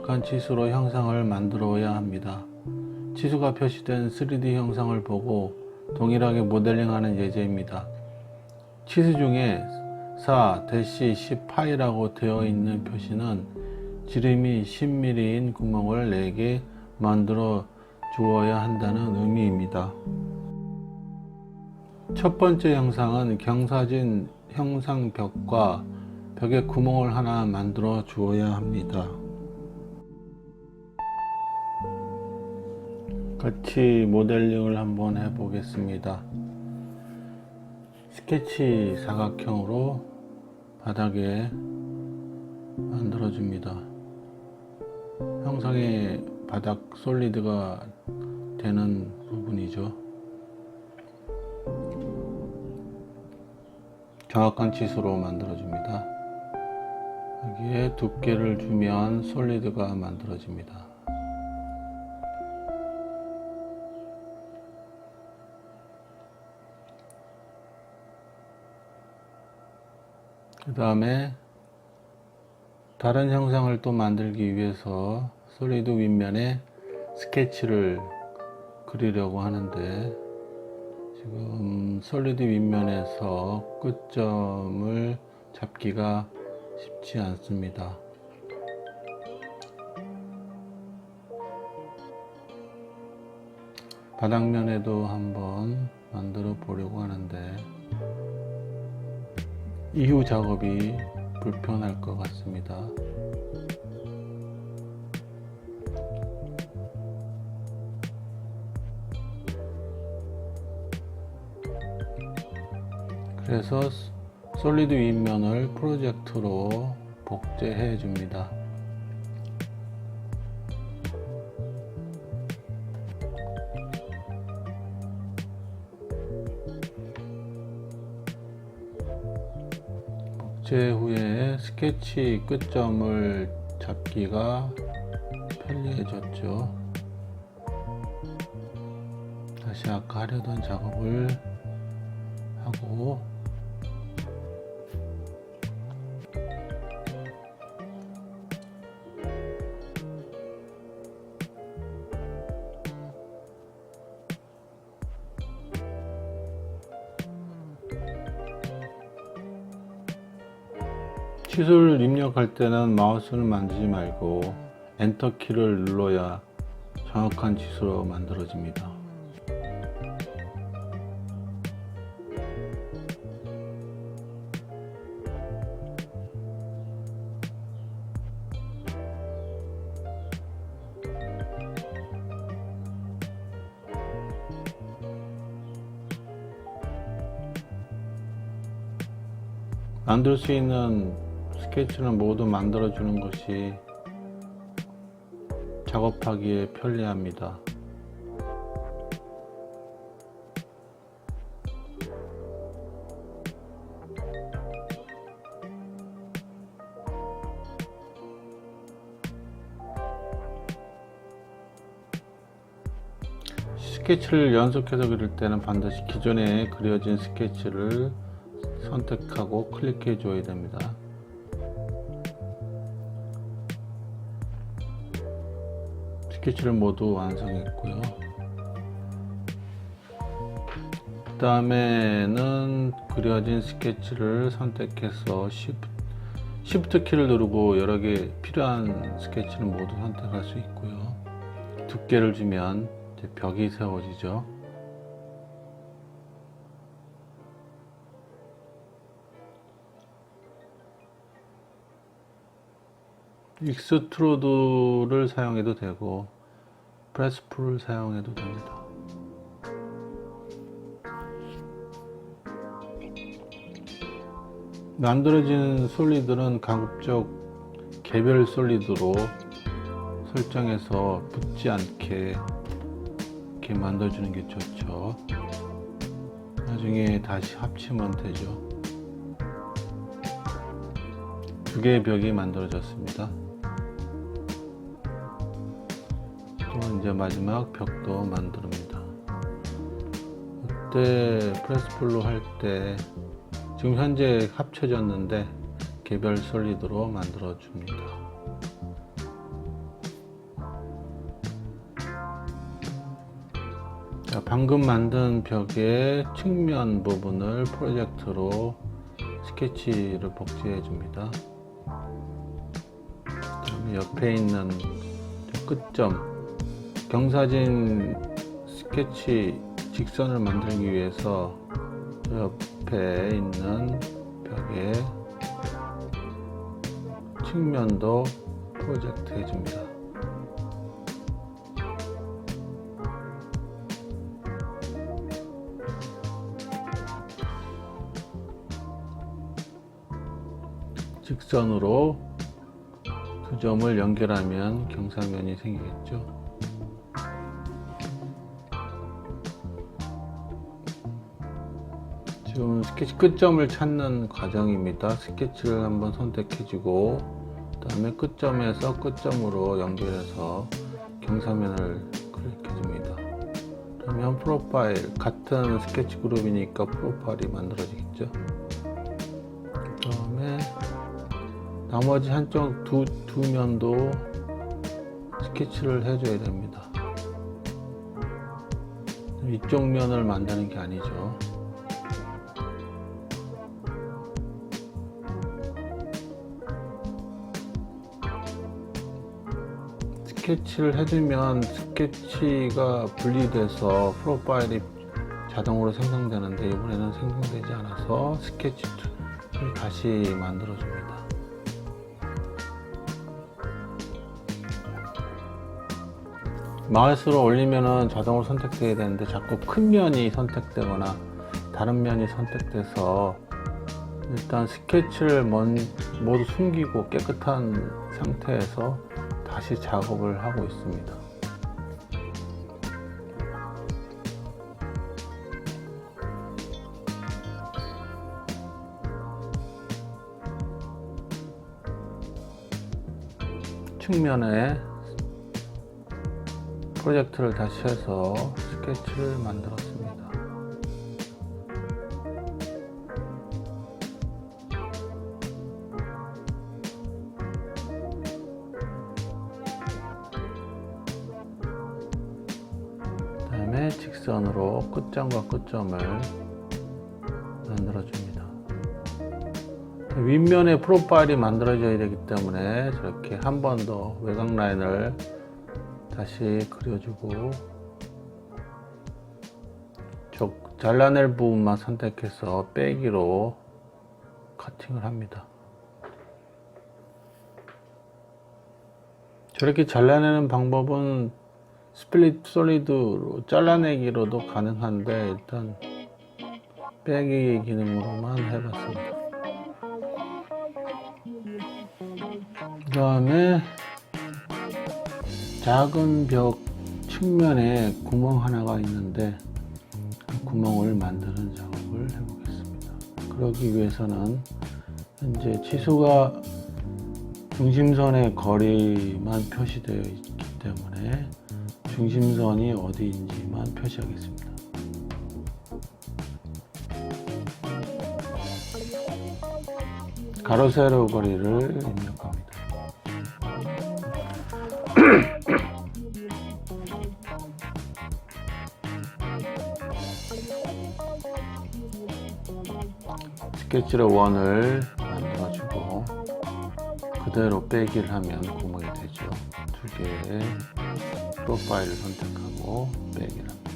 정확한 치수로 형상을 만들어야 합니다. 치수가 표시된 3D 형상을 보고 동일하게 모델링하는 예제입니다. 치수 중에 4-10파이라고 되어 있는 표시는 지름이 10mm인 구멍을 4개 만들어 주어야 한다는 의미입니다. 첫 번째 형상은 경사진 형상벽과 벽에 구멍을 하나 만들어 주어야 합니다. 같이 모델링을 한번 해 보겠습니다. 스케치 사각형으로 바닥에 만들어 줍니다. 형상의 바닥 솔리드가 되는 부분이죠. 정확한 치수로 만들어 줍니다. 여기에 두께를 주면 솔리드가 만들어집니다. 그 다음에 다른 형상을 또 만들기 위해서 솔리드 윗면에 스케치를 그리려고 하는데, 지금 솔리드 윗면에서 끝점을 잡기가 쉽지 않습니다. 바닥면에도 한번 만들어 보려고 하는데 이후 작업이 불편할 것 같습니다. 그래서 솔리드 윗면을 프로젝트로 복제해 줍니다. 복제 후에 스케치 끝점을 잡기가 편리해졌죠. 다시 아까 하려던 작업을 하고, 치수를 입력할 때는 마우스를 만지지 말고 엔터 키를 눌러야 정확한 치수로 만들어집니다. 만들 수 있는 스케치는 모두 만들어 주는 것이 작업하기에 편리합니다. 스케치를 연속해서 그릴 때는 반드시 기존에 그려진 스케치를 선택하고 클릭해 줘야 됩니다. 스케치를 모두 완성했고요. 그 다음에는 그려진 스케치를 선택해서 Shift 키를 누르고 여러 개 필요한 스케치를 모두 선택할 수 있고요. 두께를 주면 이제 벽이 세워지죠. 익스트루드를 사용해도 되고 프레스풀을 사용해도 됩니다. 만들어진 솔리드는 가급적 개별 솔리드로 설정해서 붙지 않게 이렇게 만들어주는 게 좋죠. 나중에 다시 합치면 되죠. 두 개의 벽이 만들어졌습니다. 또 이제 마지막 벽도 만듭니다. 이때 프레스풀로 할 때 지금 현재 합쳐졌는데 개별 솔리드로 만들어 줍니다. 자, 방금 만든 벽의 측면 부분을 프로젝트로 스케치를 복제해 줍니다. 그다음에 옆에 있는 끝점, 경사진 스케치 직선을 만들기 위해서 옆에 있는 벽의 측면도 프로젝트 해줍니다. 직선으로 두 점을 연결하면 경사면이 생기겠죠. 지금 스케치 끝점을 찾는 과정입니다. 스케치를 한번 선택해주고 그 다음에 끝점에서 끝점으로 연결해서 경사면을 클릭해줍니다. 그러면 프로파일, 같은 스케치 그룹이니까 프로파일이 만들어지겠죠. 그 다음에 나머지 한쪽 두 면도 스케치를 해줘야 됩니다. 이쪽 면을 만드는 게 아니죠. 스케치를 해주면 스케치가 분리돼서 프로파일이 자동으로 생성되는데 이번에는 생성되지 않아서 스케치를 다시 만들어줍니다. 마우스로 올리면은 자동으로 선택되어야 되는데 자꾸 큰 면이 선택되거나 다른 면이 선택돼서 일단 스케치를 모두 숨기고 깨끗한 상태에서 다시 작업을 하고 있습니다. 측면에 프로젝트를 다시 해서 스케치를 만들었습니다. 그 다음에 직선으로 끝점과 끝점을 만들어줍니다. 윗면에 프로파일이 만들어져야 되기 때문에 저렇게 한 번 더 외곽 라인을 다시 그려주고 잘라낼 부분만 선택해서 빼기로 커팅을 합니다. 저렇게 잘라내는 방법은 스플릿 솔리드로 잘라내기로도 가능한데 일단 빼기 기능으로만 해봤습니다. 그 다음에 작은 벽 측면에 구멍 하나가 있는데 그 구멍을 만드는 작업을 해보겠습니다. 그러기 위해서는 현재 치수가 중심선의 거리만 표시되어 있기 때문에 중심선이 어디인지만 표시하겠습니다. 가로 세로 거리를 입력합니다. 스케치로 원을 만들어주고 그대로 빼기를 하면 구멍이 되죠. 두 개의 프로파일을 선택하고 빼기를 합니다.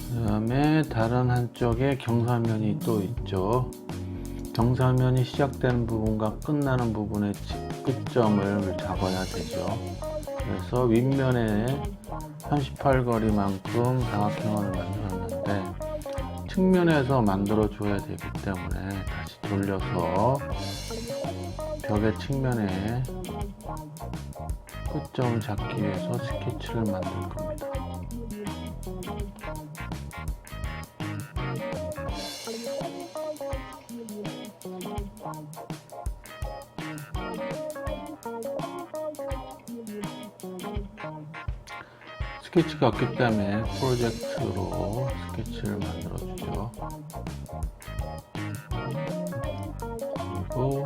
그 다음에 다른 한쪽에 경사면이 또 있죠. 경사면이 시작되는 부분과 끝나는 부분의 끝점을 잡아야 되죠. 그래서 윗면에 38거리만큼 사각형을 만들었는데 측면에서 만들어 줘야 되기 때문에 다시 돌려서 벽의 측면에 끝점을 잡기 위해서 스케치를 만들 겁니다. 스케치가 없기 때문에 프로젝트로 스케치를 만들어 주죠. 그리고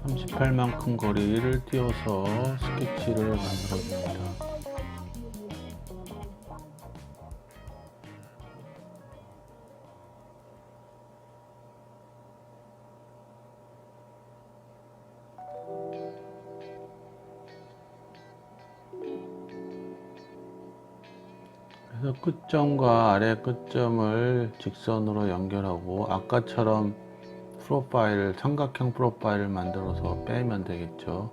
38만큼 거리를 띄워서 스케치를 만들어 줍니다. 그래서 끝점과 아래 끝점을 직선으로 연결하고 아까처럼 프로파일, 삼각형 프로파일을 만들어서 빼면 되겠죠.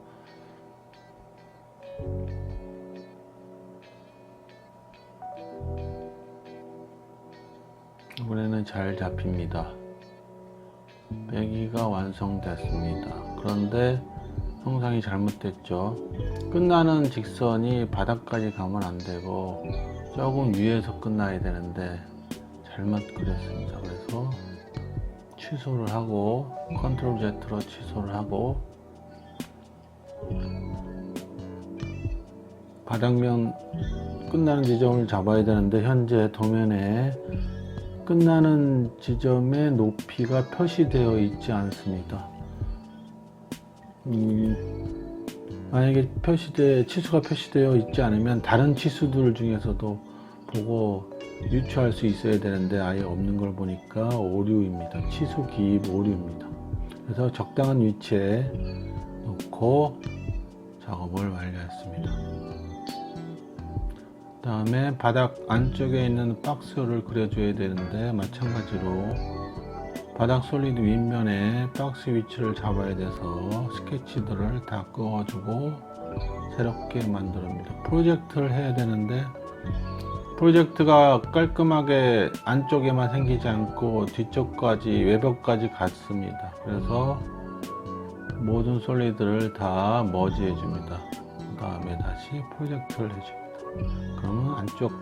이번에는 잘 잡힙니다. 빼기가 완성됐습니다. 그런데 형상이 잘못됐죠. 끝나는 직선이 바닥까지 가면 안 되고 조금 위에서 끝나야 되는데 잘못 그렸습니다. 그래서 취소를 하고 컨트롤 Z로 취소를 하고 바닥면 끝나는 지점을 잡아야 되는데 현재 도면에 끝나는 지점의 높이가 표시되어 있지 않습니다. 만약에 치수가 표시되어 있지 않으면 다른 치수들 중에서도 보고 유추할 수 있어야 되는데 아예 없는 걸 보니까 오류입니다. 치수 기입 오류입니다. 그래서 적당한 위치에 놓고 작업을 완료했습니다. 그 다음에 바닥 안쪽에 있는 박스를 그려줘야 되는데 마찬가지로 바닥 솔리드 윗면에 박스 위치를 잡아야 돼서 스케치들을 다 그어주고 새롭게 만듭니다. 프로젝트를 해야 되는데 프로젝트가 깔끔하게 안쪽에만 생기지 않고 뒤쪽까지 외벽까지 갔습니다. 그래서 모든 솔리드를 다 머지해 줍니다. 그 다음에 다시 프로젝트를 해줍니다. 그러면 안쪽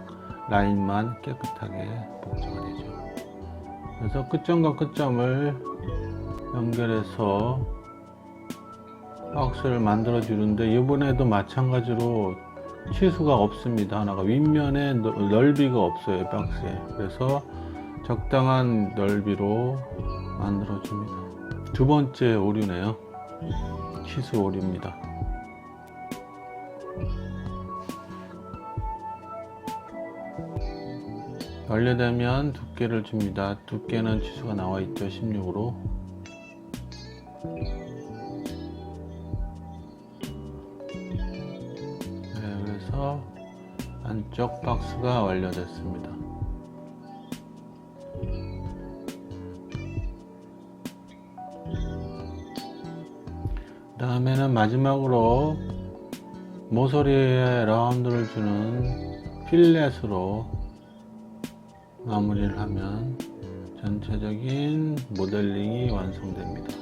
라인만 깨끗하게 복제가 되죠. 그래서 끝점과 끝점을 연결해서 박스를 만들어 주는데 이번에도 마찬가지로 치수가 없습니다. 하나가 윗면에 넓이가 없어요, 박스에. 그래서 적당한 넓이로 만들어 줍니다. 두 번째 오류네요. 치수 오류입니다. 완료되면 두께를 줍니다. 두께는 치수가 나와 있죠. 16으로. 네, 그래서 안쪽 박스가 완료됐습니다. 다음에는 마지막으로 모서리에 라운드를 주는 필렛으로 마무리를 하면 전체적인 모델링이 완성됩니다.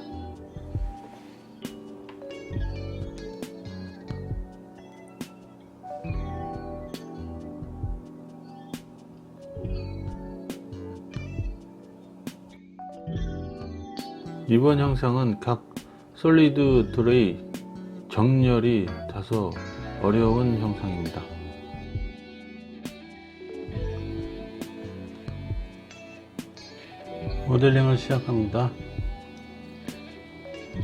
이번 형상은 각 솔리드들의 정렬이 다소 어려운 형상입니다. 모델링을 시작합니다.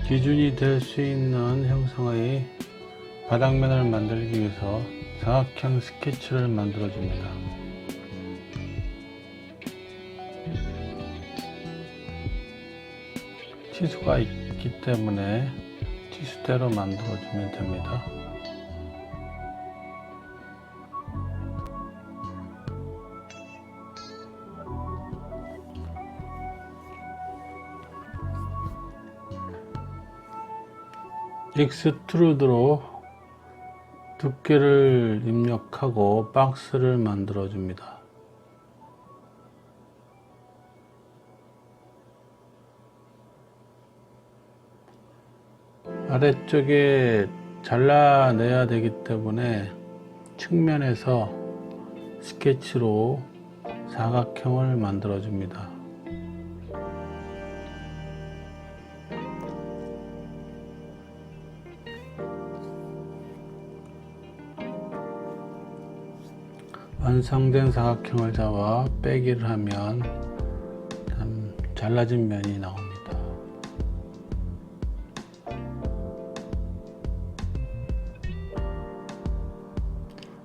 기준이 될 수 있는 형상의 바닥면을 만들기 위해서 사각형 스케치를 만들어 줍니다. 치수가 있기 때문에 치수대로 만들어 주면 됩니다. 익스트루드로 두께를 입력하고 박스를 만들어 줍니다. 아래쪽에 잘라내야 되기 때문에 측면에서 스케치로 사각형을 만들어 줍니다. 완성된 사각형을 잡아 빼기를 하면 잘라진 면이 나옵니다.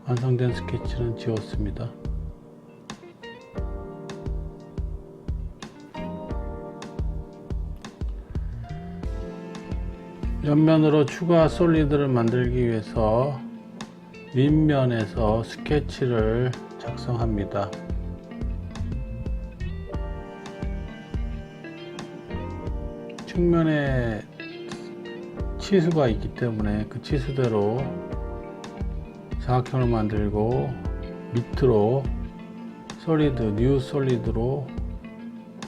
완성된 스케치는 지웠습니다. 옆면으로 추가 솔리드를 만들기 위해서 윗면에서 스케치를 작성합니다. 측면에 치수가 있기 때문에 그 치수대로 사각형을 만들고 밑으로 솔리드, 뉴 솔리드로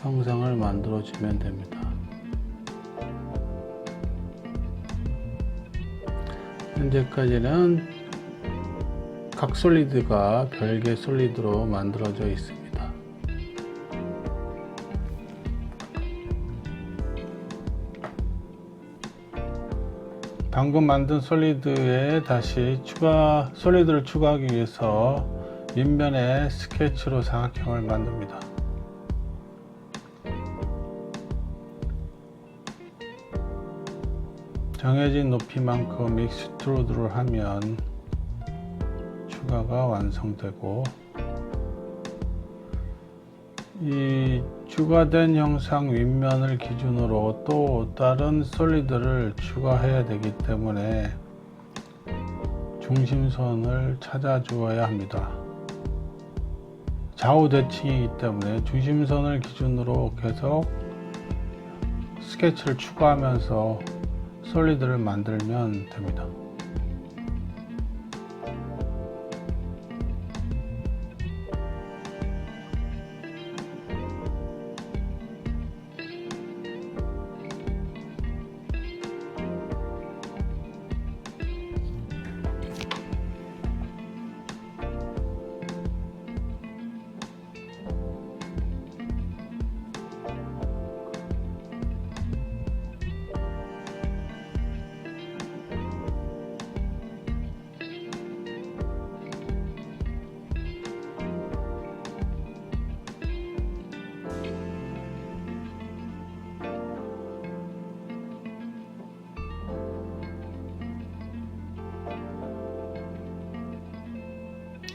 형상을 만들어 주면 됩니다. 현재까지는 각 솔리드가 별개 솔리드로 만들어져 있습니다. 방금 만든 솔리드에 다시 솔리드를 추가하기 위해서 윗면에 스케치로 사각형을 만듭니다. 정해진 높이만큼 익스트루드를 하면 추가가 완성되고, 이 추가된 형상 윗면을 기준으로 또 다른 솔리드를 추가해야 되기 때문에 중심선을 찾아 주어야 합니다. 좌우 대칭이기 때문에 중심선을 기준으로 계속 스케치를 추가하면서 솔리드를 만들면 됩니다.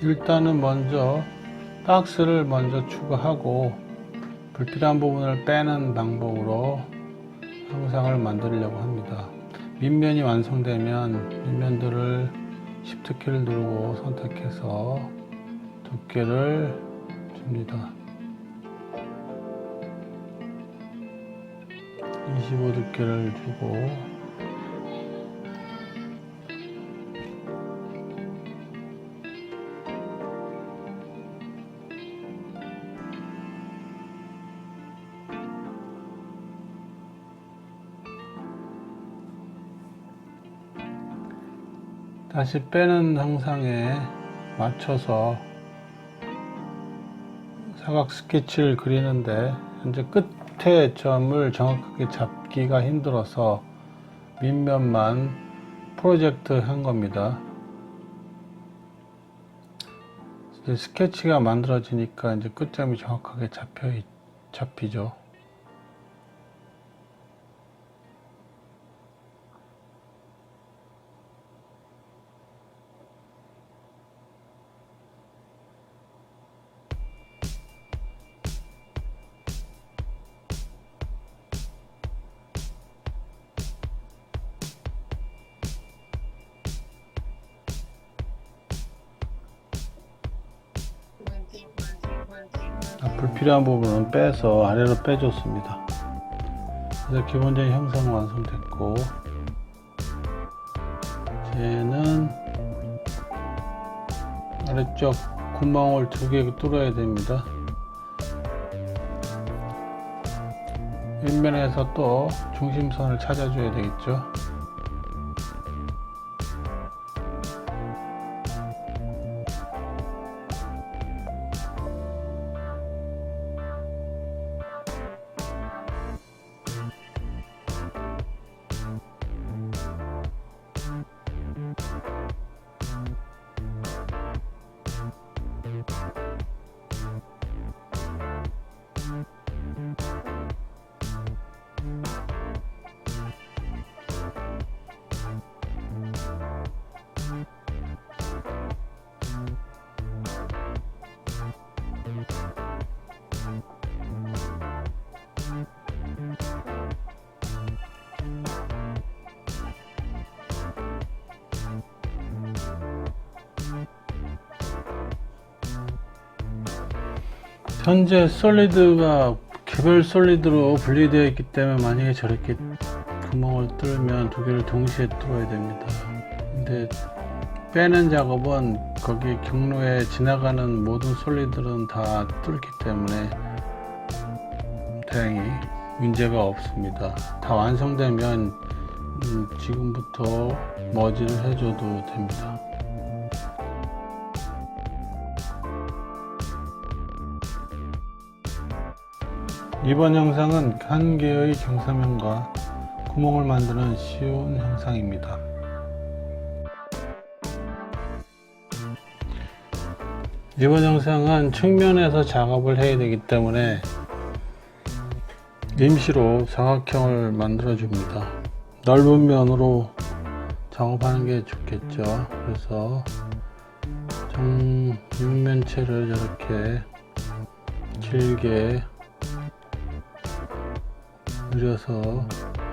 일단은 먼저 박스를 먼저 추가하고 불필요한 부분을 빼는 방법으로 형상을 만들려고 합니다. 밑면이 완성되면 밑면들을 Shift 키를 누르고 선택해서 두께를 줍니다. 25 두께를 주고, 다시 빼는 형상에 맞춰서 사각 스케치를 그리는데, 현재 끝에 점을 정확하게 잡기가 힘들어서 밑면만 프로젝트 한 겁니다. 이제 스케치가 만들어지니까 이제 끝점이 정확하게 잡히죠. 불필요한 부분은 빼서 아래로 빼줬습니다. 그래서 기본적인 형상은 완성됐고, 이제는 아래쪽 구멍을 2개 뚫어야 됩니다. 윗면에서 또 중심선을 찾아줘야 되겠죠. 현재 솔리드가 개별 솔리드로 분리되어 있기 때문에 만약에 저렇게 구멍을 뚫으면 두 개를 동시에 뚫어야 됩니다. 근데 빼는 작업은 거기 경로에 지나가는 모든 솔리드는 다 뚫기 때문에 다행히 문제가 없습니다. 다 완성되면 지금부터 머지를 해줘도 됩니다. 이번 영상은 한 개의 경사면과 구멍을 만드는 쉬운 형상입니다. 이번 영상은 측면에서 작업을 해야 되기 때문에 임시로 사각형을 만들어 줍니다. 넓은 면으로 작업하는 게 좋겠죠. 그래서 육면체를 저렇게 길게 그려서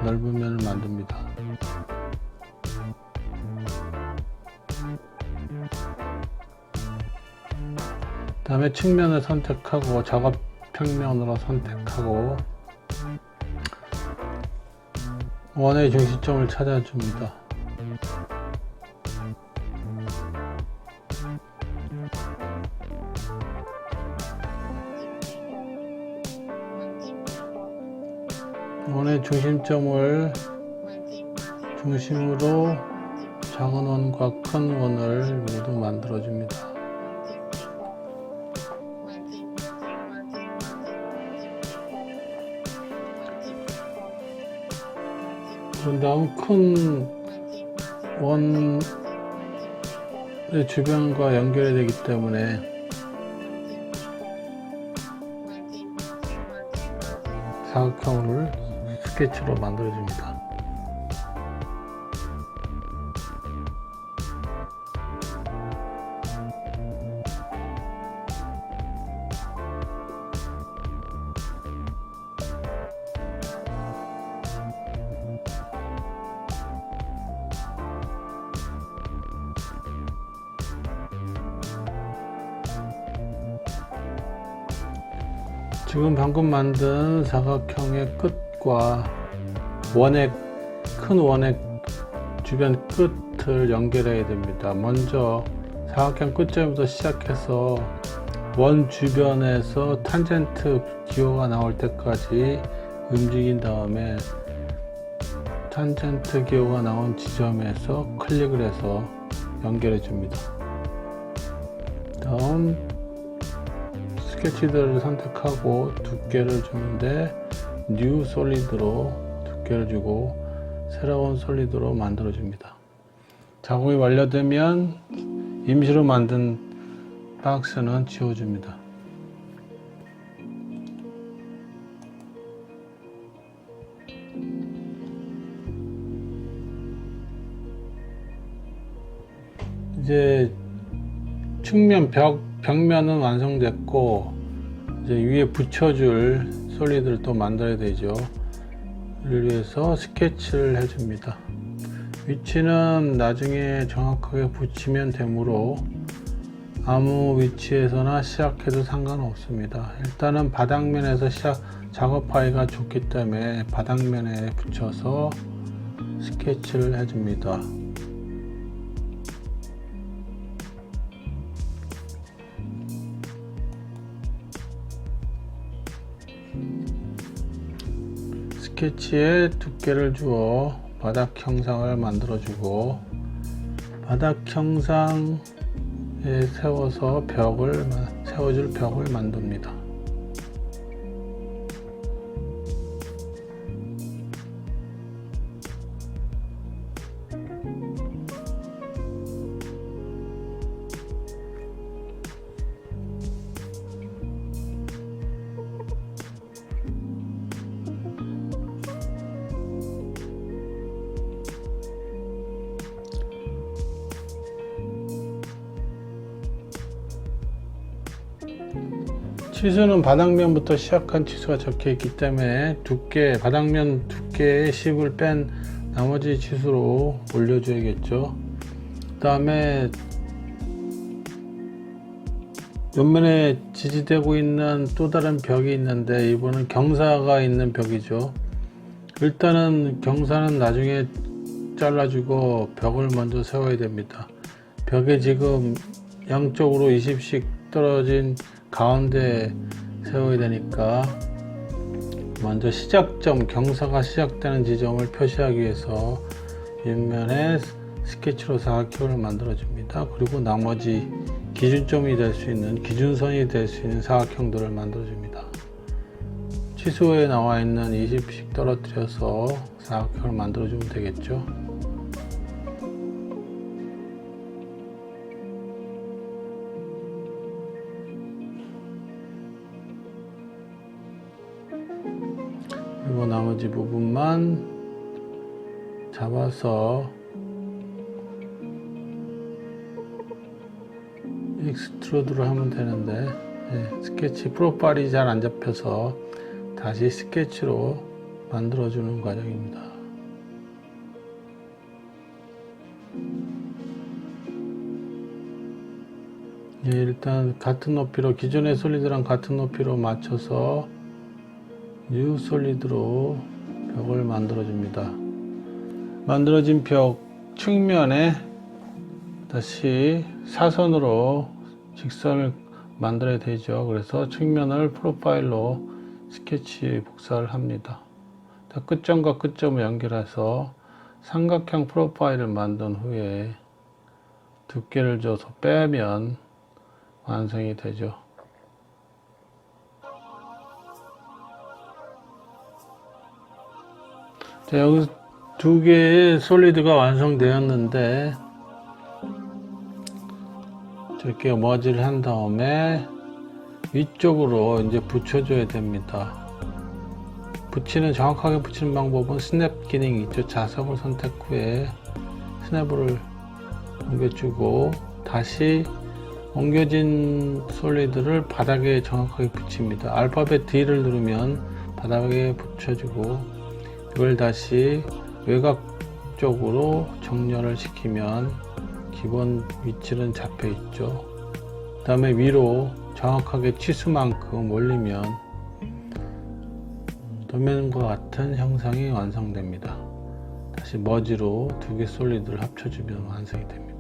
넓은 면을 만듭니다. 다음에 측면을 선택하고 작업 평면으로 선택하고 원의 중심점을 찾아줍니다. 원의 중심점을 중심으로 작은 원과 큰 원을 모두 만들어 줍니다. 그런 다음 큰 원의 주변과 연결이 되기 때문에 사각형을 스케치로 만들어줍니다. 지금 방금 만든 사각형의 끝과 큰 원의 주변 끝을 연결해야 됩니다. 먼저 사각형 끝점부터 시작해서 원 주변에서 탄젠트 기호가 나올 때까지 움직인 다음에 탄젠트 기호가 나온 지점에서 클릭을 해서 연결해 줍니다. 다음 스케치들을 선택하고 두께를 주는데 뉴 솔리드로 두께를 주고 새로운 솔리드로 만들어 줍니다. 작업이 완료되면 임시로 만든 박스는 지워줍니다. 이제 측면 벽면은 완성됐고 이제 위에 붙여줄 솔리드를 또 만들어야 되죠. 이를 위해서 스케치를 해줍니다. 위치는 나중에 정확하게 붙이면 되므로 아무 위치에서나 시작해도 상관없습니다. 일단은 바닥면에서 작업하기가 좋기 때문에 바닥면에 붙여서 스케치를 해줍니다. 스케치에 두께를 주어 바닥 형상을 만들어 주고 바닥 형상에 세워줄 벽을 만듭니다. 치수는 바닥면부터 시작한 치수가 적혀 있기 때문에 바닥면 두께의 10을 뺀 나머지 치수로 올려줘야겠죠. 그 다음에 옆면에 지지되고 있는 또 다른 벽이 있는데 이번은 경사가 있는 벽이죠. 일단은 경사는 나중에 잘라주고 벽을 먼저 세워야 됩니다. 벽에 지금 양쪽으로 20씩 떨어진 가운데 세워야 되니까 먼저 시작점, 경사가 시작되는 지점을 표시하기 위해서 윗면에 스케치로 사각형을 만들어 줍니다. 그리고 나머지 기준점이 될 수 있는, 기준선이 될 수 있는 사각형들을 만들어 줍니다. 치수에 나와 있는 20씩 떨어뜨려서 사각형을 만들어 주면 되겠죠. 그리고 나머지 부분만 잡아서 익스트루드로 하면 되는데 스케치 프로파일이 잘 안 잡혀서 다시 스케치로 만들어 주는 과정입니다. 일단 같은 높이로, 기존의 솔리드랑 같은 높이로 맞춰서 뉴 솔리드로 벽을 만들어 줍니다. 만들어진 벽 측면에 다시 사선으로 직선을 만들어야 되죠. 그래서 측면을 프로파일로 스케치 복사를 합니다. 끝점과 끝점을 연결해서 삼각형 프로파일을 만든 후에 두께를 줘서 빼면 완성이 되죠. 자, 여기 두 개의 솔리드가 완성되었는데 이렇게 머지를 한 다음에 위쪽으로 이제 붙여줘야 됩니다. 정확하게 붙이는 방법은 스냅 기능이 있죠. 자석을 선택 후에 스냅을 옮겨주고 다시 옮겨진 솔리드를 바닥에 정확하게 붙입니다. 알파벳 D를 누르면 바닥에 붙여주고 이걸 다시 외곽 쪽으로 정렬을 시키면 기본 위치는 잡혀 있죠. 그 다음에 위로 정확하게 치수만큼 올리면 도면과 같은 형상이 완성됩니다. 다시 머지로 두 개 솔리드를 합쳐주면 완성이 됩니다.